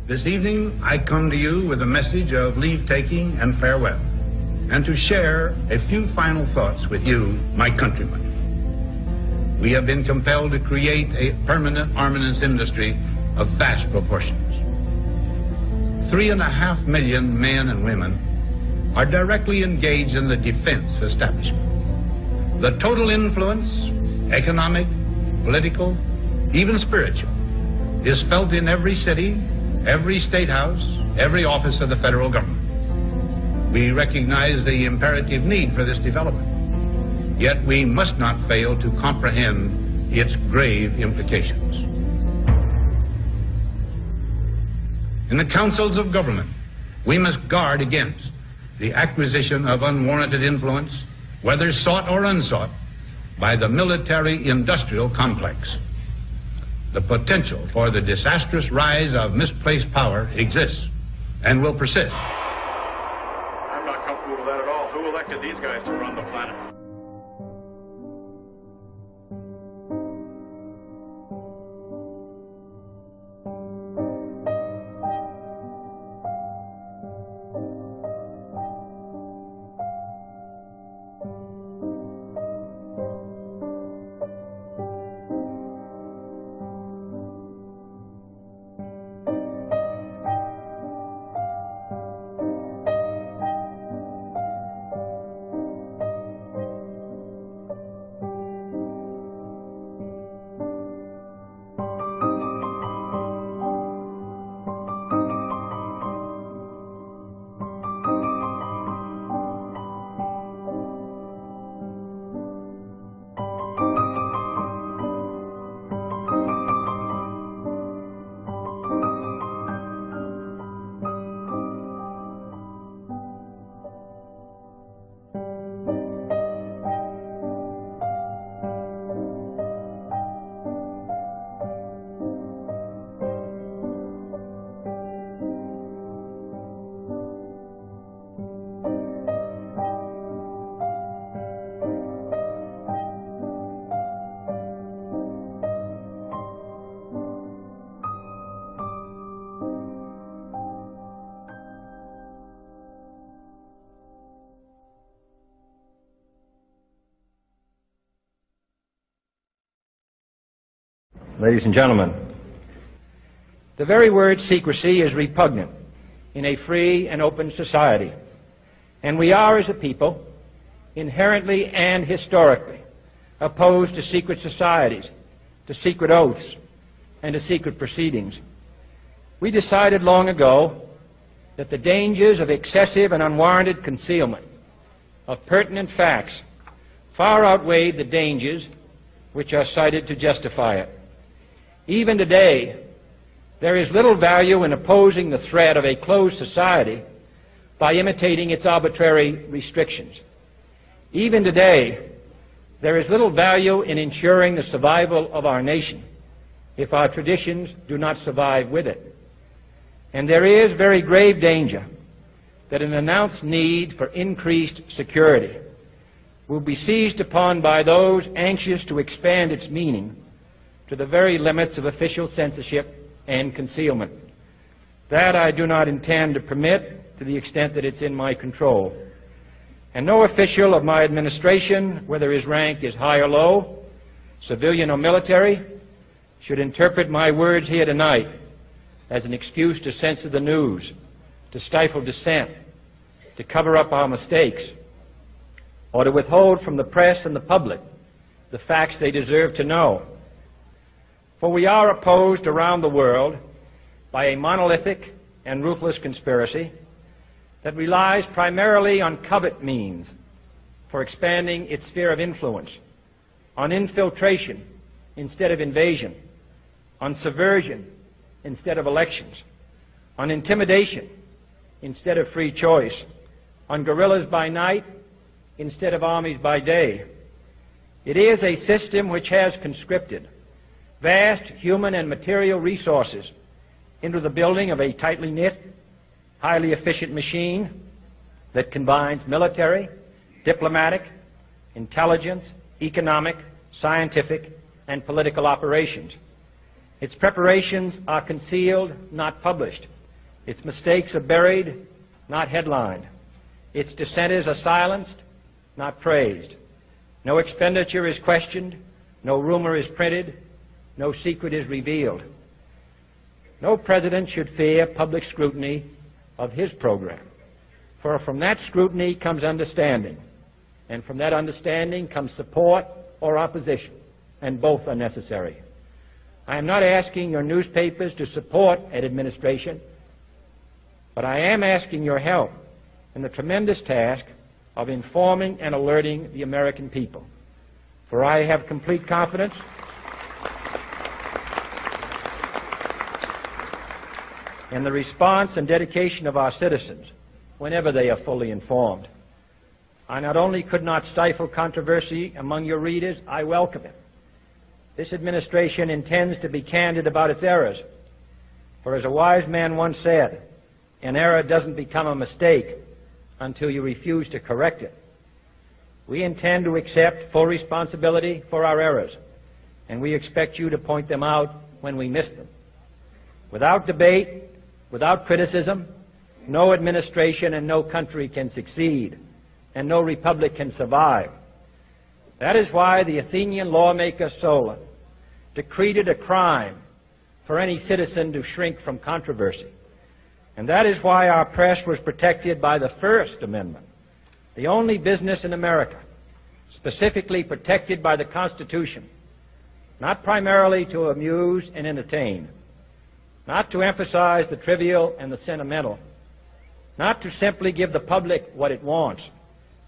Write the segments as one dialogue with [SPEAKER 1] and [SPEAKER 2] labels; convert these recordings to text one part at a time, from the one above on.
[SPEAKER 1] This evening, I come to you with a message of leave-taking and farewell, and to share a few final thoughts with you, my countrymen. We have been compelled to create a permanent armaments industry of vast proportions. 3.5 million men and women are directly engaged in the defense establishment. The total influence, economic, political, even spiritual, is felt in every city, every state house, every office of the federal government. We recognize the imperative need for this development, yet we must not fail to comprehend its grave implications. In the councils of government, we must guard against the acquisition of unwarranted influence, whether sought or unsought, by the military-industrial complex. The potential for the disastrous rise of misplaced power exists and will persist.
[SPEAKER 2] I'm not comfortable with that at all. Who elected these guys to run the planet?
[SPEAKER 3] Ladies and gentlemen, the very word secrecy is repugnant in a free and open society, and we are, as a people, inherently and historically opposed to secret societies, to secret oaths, and to secret proceedings. We decided long ago that the dangers of excessive and unwarranted concealment of pertinent facts far outweighed the dangers which are cited to justify it. Even today, there is little value in opposing the threat of a closed society by imitating its arbitrary restrictions. Even today, there is little value in ensuring the survival of our nation if our traditions do not survive with it. And there is very grave danger that an announced need for increased security will be seized upon by those anxious to expand its meaning to the very limits of official censorship and concealment. That I do not intend to permit to the extent that it's in my control. And no official of my administration, whether his rank is high or low, civilian or military, should interpret my words here tonight as an excuse to censor the news, to stifle dissent, to cover up our mistakes, or to withhold from the press and the public the facts they deserve to know. For we are opposed around the world by a monolithic and ruthless conspiracy that relies primarily on covert means for expanding its sphere of influence, on infiltration instead of invasion, on subversion instead of elections, on intimidation instead of free choice, on guerrillas by night instead of armies by day. It is a system which has conscripted vast human and material resources into the building of a tightly knit, highly efficient machine that combines military, diplomatic, intelligence, economic, scientific, and political operations. Its preparations are concealed, not published. Its mistakes are buried, not headlined. Its dissenters are silenced, not praised. No expenditure is questioned, no rumor is printed, no secret is revealed. No president should fear public scrutiny of his program, for from that scrutiny comes understanding, and from that understanding comes support or opposition, and both are necessary. I am not asking your newspapers to support an administration, but I am asking your help in the tremendous task of informing and alerting the American people. For I have complete confidence in the response and dedication of our citizens whenever they are fully informed. I not only could not stifle controversy among your readers, I welcome it. This administration intends to be candid about its errors. For as a wise man once said, an error doesn't become a mistake until you refuse to correct it. We intend to accept full responsibility for our errors, and we expect you to point them out when we miss them. Without debate, without criticism, no administration and no country can succeed, and no republic can survive. That is why the Athenian lawmaker Solon decreed it a crime for any citizen to shrink from controversy. And that is why our press was protected by the First Amendment, the only business in America specifically protected by the Constitution, not primarily to amuse and entertain, not to emphasize the trivial and the sentimental, not to simply give the public what it wants,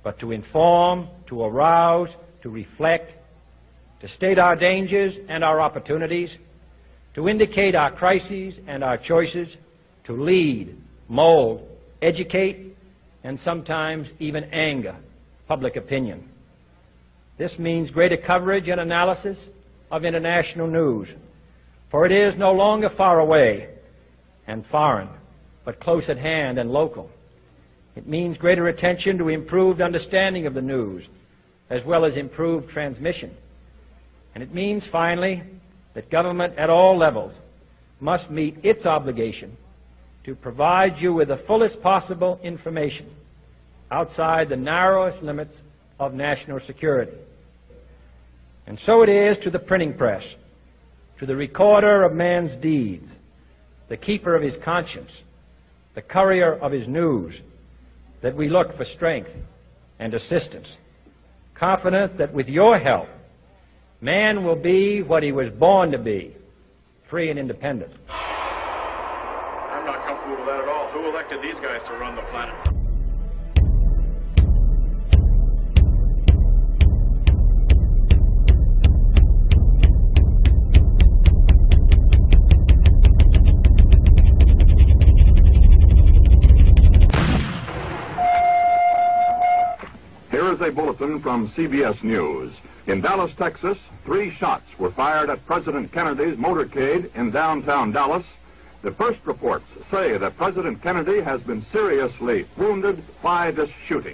[SPEAKER 3] but to inform, to arouse, to reflect, to state our dangers and our opportunities, to indicate our crises and our choices, to lead, mold, educate, and sometimes even anger public opinion. This means greater coverage and analysis of international news, for it is no longer far away and foreign, but close at hand and local. It means greater attention to improved understanding of the news, as well as improved transmission. And it means, finally, that government at all levels must meet its obligation to provide you with the fullest possible information outside the narrowest limits of national security. And so it is to the printing press, to the recorder of man's deeds, the keeper of his conscience, the courier of his news, that we look for strength and assistance, confident that with your help, man will be what he was born to be, free and independent.
[SPEAKER 2] I'm not comfortable with that at all. Who elected these guys to run the planet?
[SPEAKER 4] Here is a bulletin from CBS News. In Dallas, Texas, 3 shots were fired at President Kennedy's motorcade in downtown Dallas. The first reports say that President Kennedy has been seriously wounded by this shooting.